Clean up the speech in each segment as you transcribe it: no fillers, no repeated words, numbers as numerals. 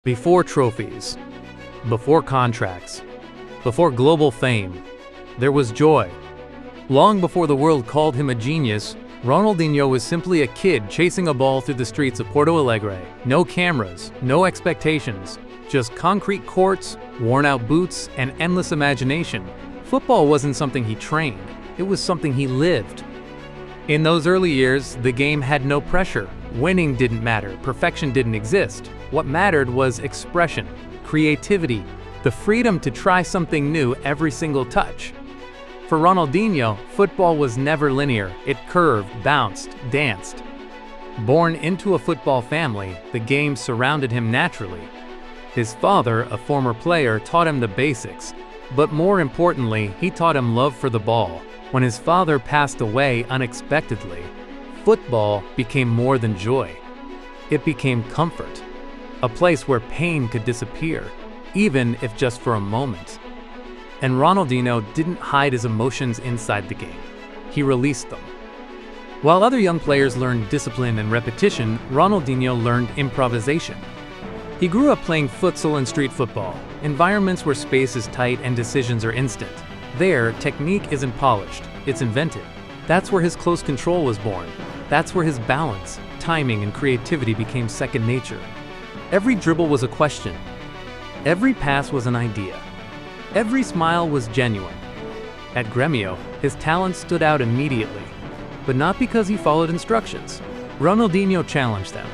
Before trophies, before contracts, before global fame, there was joy. Long before the world called him a genius, Ronaldinho was simply a kid chasing a ball through the streets of Porto Alegre. No cameras, no expectations, just concrete courts, worn-out boots, and endless imagination. Football wasn't something he trained, it was something he lived. In those early years, the game had no pressure. Winning didn't matter, perfection didn't exist. What mattered was expression, creativity, the freedom to try something new every single touch. For Ronaldinho, football was never linear. It curved, bounced, danced. Born into a football family, the game surrounded him naturally. His father, a former player, taught him the basics, but more importantly, he taught him love for the ball. When his father passed away unexpectedly, football became more than joy. It became comfort, a place where pain could disappear, even if just for a moment. And Ronaldinho didn't hide his emotions inside the game. He released them. While other young players learned discipline and repetition, Ronaldinho learned improvisation. He grew up playing futsal and street football, environments where space is tight and decisions are instant. There, technique isn't polished, it's invented. That's where his close control was born. That's where his balance, timing, and creativity became second nature. Every dribble was a question. Every pass was an idea. Every smile was genuine. At Grêmio, his talent stood out immediately, but not because he followed instructions. Ronaldinho challenged them.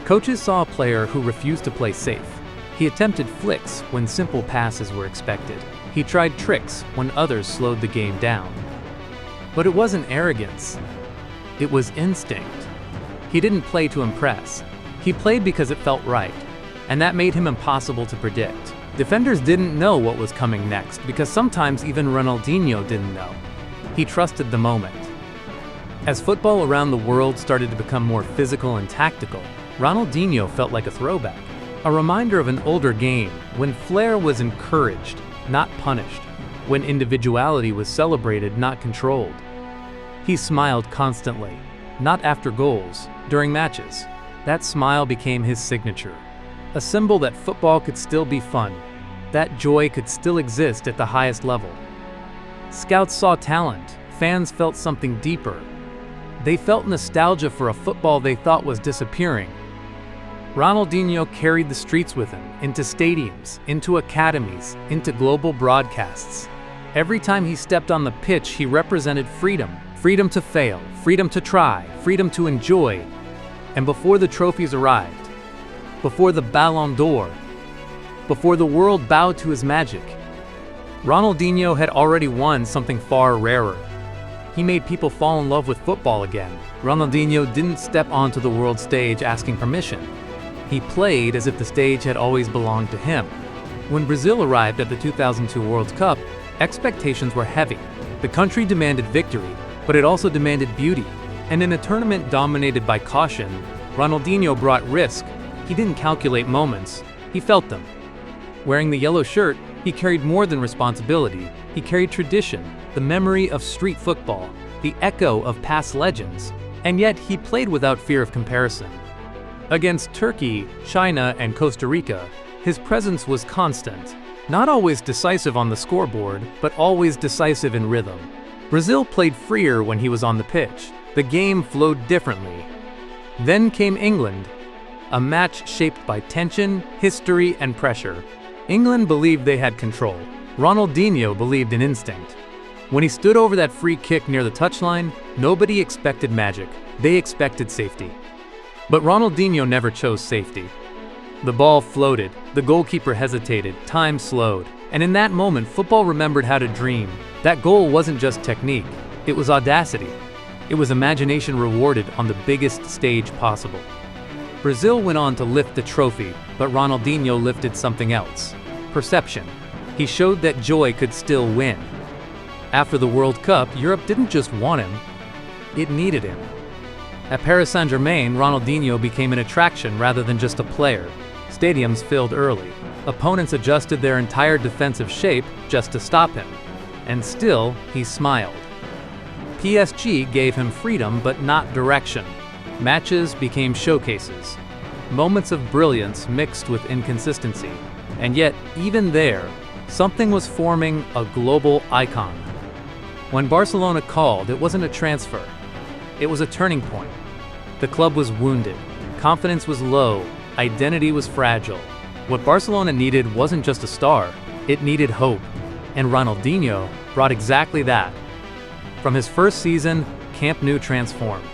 Coaches saw a player who refused to play safe. He attempted flicks when simple passes were expected. He tried tricks when others slowed the game down. But it wasn't arrogance. It was instinct. He didn't play to impress. He played because it felt right, and that made him impossible to predict. Defenders didn't know what was coming next because sometimes even Ronaldinho didn't know. He trusted the moment. As football around the world started to become more physical and tactical, Ronaldinho felt like a throwback, a reminder of an older game when flair was encouraged, not punished, when individuality was celebrated, not controlled. He smiled constantly, not after goals, during matches. That smile became his signature, a symbol that football could still be fun, that joy could still exist at the highest level. Scouts saw talent, fans felt something deeper. They felt nostalgia for a football they thought was disappearing. Ronaldinho carried the streets with him, into stadiums, into academies, into global broadcasts. Every time he stepped on the pitch, he represented freedom. Freedom to fail, freedom to try, freedom to enjoy. And before the trophies arrived, before the Ballon d'Or, before the world bowed to his magic, Ronaldinho had already won something far rarer. He made people fall in love with football again. Ronaldinho didn't step onto the world stage asking permission. He played as if the stage had always belonged to him. When Brazil arrived at the 2002 World Cup, expectations were heavy. The country demanded victory, but it also demanded beauty. And in a tournament dominated by caution, Ronaldinho brought risk. He didn't calculate moments, he felt them. Wearing the yellow shirt, he carried more than responsibility. He carried tradition, the memory of street football, the echo of past legends. And yet he played without fear of comparison. Against Turkey, China, and Costa Rica, his presence was constant. Not always decisive on the scoreboard, but always decisive in rhythm. Brazil played freer when he was on the pitch. The game flowed differently. Then came England, a match shaped by tension, history, and pressure. England believed they had control. Ronaldinho believed in instinct. When he stood over that free kick near the touchline, nobody expected magic. They expected safety. But Ronaldinho never chose safety. The ball floated, the goalkeeper hesitated, time slowed. And in that moment, football remembered how to dream. That goal wasn't just technique, it was audacity. It was imagination rewarded on the biggest stage possible. Brazil went on to lift the trophy, but Ronaldinho lifted something else. Perception. He showed that joy could still win. After the World Cup, Europe didn't just want him, it needed him. At Paris Saint-Germain, Ronaldinho became an attraction rather than just a player. Stadiums filled early. Opponents adjusted their entire defensive shape just to stop him. And still, he smiled. PSG gave him freedom but not direction. Matches became showcases. moments of brilliance mixed with inconsistency. And yet, even there, something was forming a global icon. When Barcelona called, it wasn't a transfer. It was a turning point. The club was wounded, confidence was low, identity was fragile. What Barcelona needed wasn't just a star, it needed hope. And Ronaldinho brought exactly that. From his first season, Camp Nou transformed.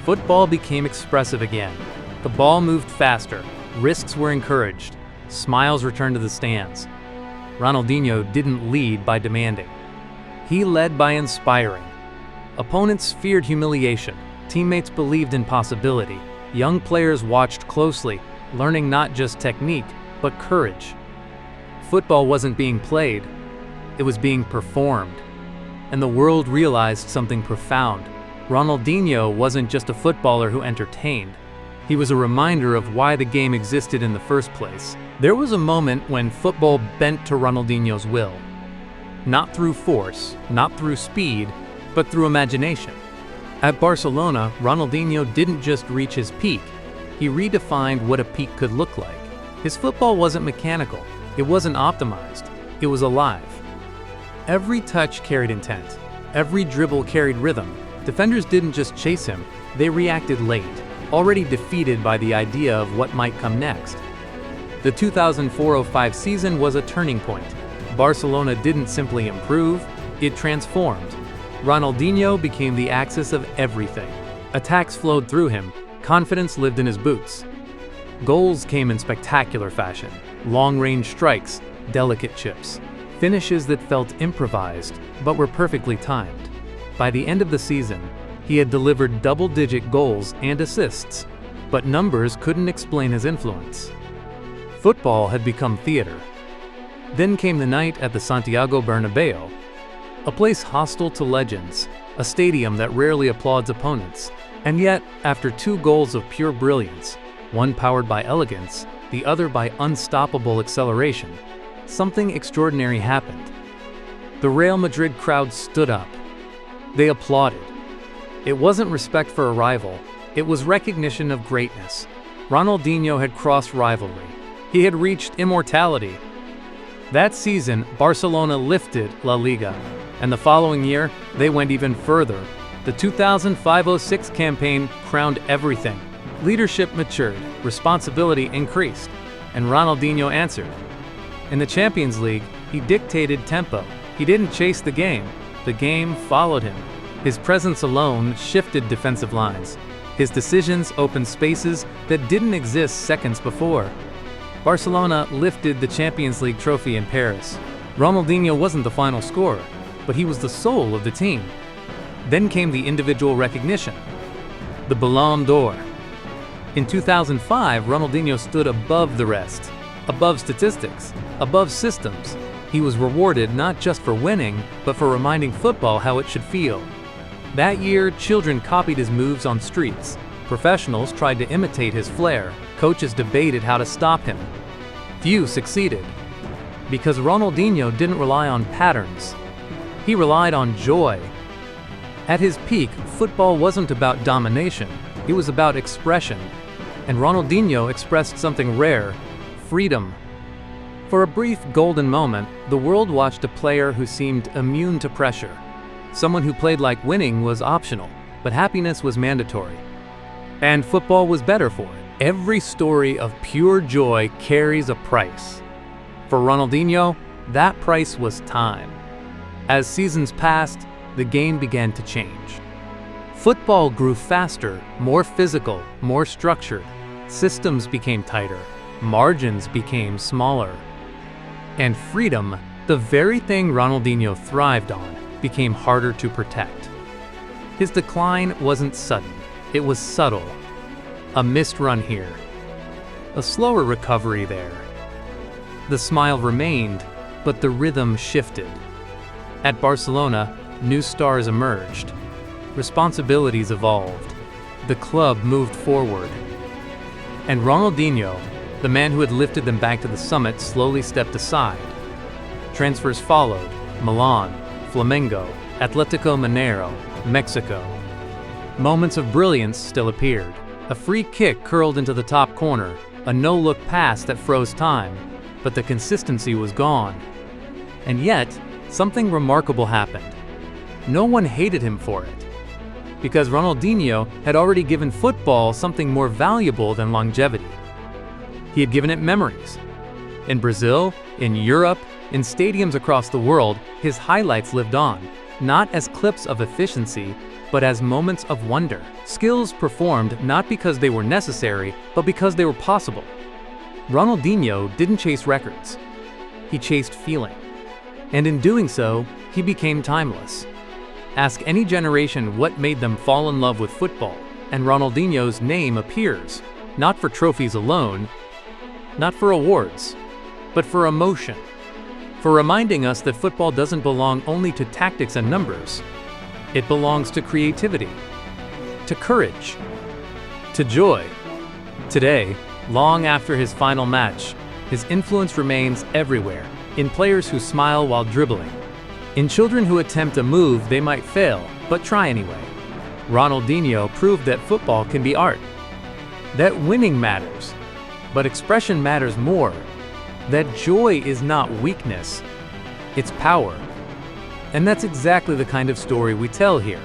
Football became expressive again. The ball moved faster, risks were encouraged, smiles returned to the stands. Ronaldinho didn't lead by demanding. He led by inspiring. Opponents feared humiliation, teammates believed in possibility. Young players watched closely, learning not just technique, but courage. Football wasn't being played, it was being performed. And the world realized something profound. Ronaldinho wasn't just a footballer who entertained. He was a reminder of why the game existed in the first place. There was a moment when football bent to Ronaldinho's will. Not through force, not through speed, but through imagination. At Barcelona, Ronaldinho didn't just reach his peak, he redefined what a peak could look like. His football wasn't mechanical, it wasn't optimized, it was alive. Every touch carried intent, every dribble carried rhythm. Defenders didn't just chase him, they reacted late, already defeated by the idea of what might come next. The 2004-05 season was a turning point. Barcelona didn't simply improve, it transformed. Ronaldinho became the axis of everything. Attacks flowed through him, confidence lived in his boots. Goals came in spectacular fashion, long-range strikes, delicate chips, finishes that felt improvised but were perfectly timed. By the end of the season, he had delivered double-digit goals and assists, but numbers couldn't explain his influence. Football had become theater. Then came the night at the Santiago Bernabéu, a place hostile to legends, a stadium that rarely applauds opponents. And yet, after 2 goals of pure brilliance, one powered by elegance, the other by unstoppable acceleration, something extraordinary happened. The Real Madrid crowd stood up. They applauded. It wasn't respect for a rival, it was recognition of greatness. Ronaldinho had crossed rivalry. He had reached immortality. That season, Barcelona lifted La Liga, and the following year, they went even further. The 2005-06 campaign crowned everything. Leadership matured, responsibility increased, and Ronaldinho answered. In the Champions League, he dictated tempo. He didn't chase the game followed him. His presence alone shifted defensive lines. His decisions opened spaces that didn't exist seconds before. Barcelona lifted the Champions League trophy in Paris. Ronaldinho wasn't the final scorer, but he was the soul of the team. Then came the individual recognition, the Ballon d'Or. In 2005, Ronaldinho stood above the rest, above statistics, above systems. He was rewarded not just for winning, but for reminding football how it should feel. That year, children copied his moves on streets. Professionals tried to imitate his flair. Coaches debated how to stop him. Few succeeded. Because Ronaldinho didn't rely on patterns. He relied on joy. At his peak, football wasn't about domination. It was about expression. And Ronaldinho expressed something rare: freedom. For a brief golden moment, the world watched a player who seemed immune to pressure. Someone who played like winning was optional, but happiness was mandatory. And football was better for it. Every story of pure joy carries a price. For Ronaldinho, that price was time. As seasons passed, the game began to change. Football grew faster, more physical, more structured. Systems became tighter, margins became smaller. And freedom, the very thing Ronaldinho thrived on, became harder to protect. His decline wasn't sudden, it was subtle. A missed run here, a slower recovery there. The smile remained, but the rhythm shifted. At Barcelona, new stars emerged. Responsibilities evolved. The club moved forward. And Ronaldinho, the man who had lifted them back to the summit, slowly stepped aside. Transfers followed: Milan, Flamengo, Atletico Mineiro, Mexico. Moments of brilliance still appeared. A free kick curled into the top corner, a no-look pass that froze time, but the consistency was gone. And yet, something remarkable happened. No one hated him for it, because Ronaldinho had already given football something more valuable than longevity. He had given it memories. In Brazil, in Europe, in stadiums across the world, his highlights lived on, not as clips of efficiency, but as moments of wonder. Skills performed not because they were necessary, but because they were possible. Ronaldinho didn't chase records. He chased feeling. And in doing so, he became timeless. Ask any generation what made them fall in love with football, and Ronaldinho's name appears, not for trophies alone, not for awards, but for emotion, for reminding us that football doesn't belong only to tactics and numbers. It belongs to creativity, to courage, to joy. Today, long after his final match, his influence remains everywhere, in players who smile while dribbling, in children who attempt a move they might fail, but try anyway. Ronaldinho proved that football can be art, that winning matters, but expression matters more, that joy is not weakness, it's power. And that's exactly the kind of story we tell here.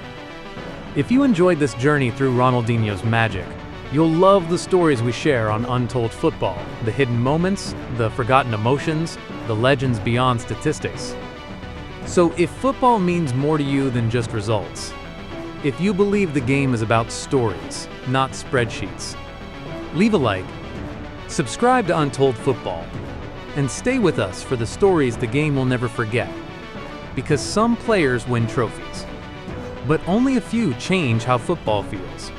If you enjoyed this journey through Ronaldinho's magic, you'll love the stories we share on Untold Football, the hidden moments, the forgotten emotions, the legends beyond statistics. So if football means more to you than just results, if you believe the game is about stories, not spreadsheets, leave a like, subscribe to Untold Football, and stay with us for the stories the game will never forget. Because some players win trophies, but only a few change how football feels.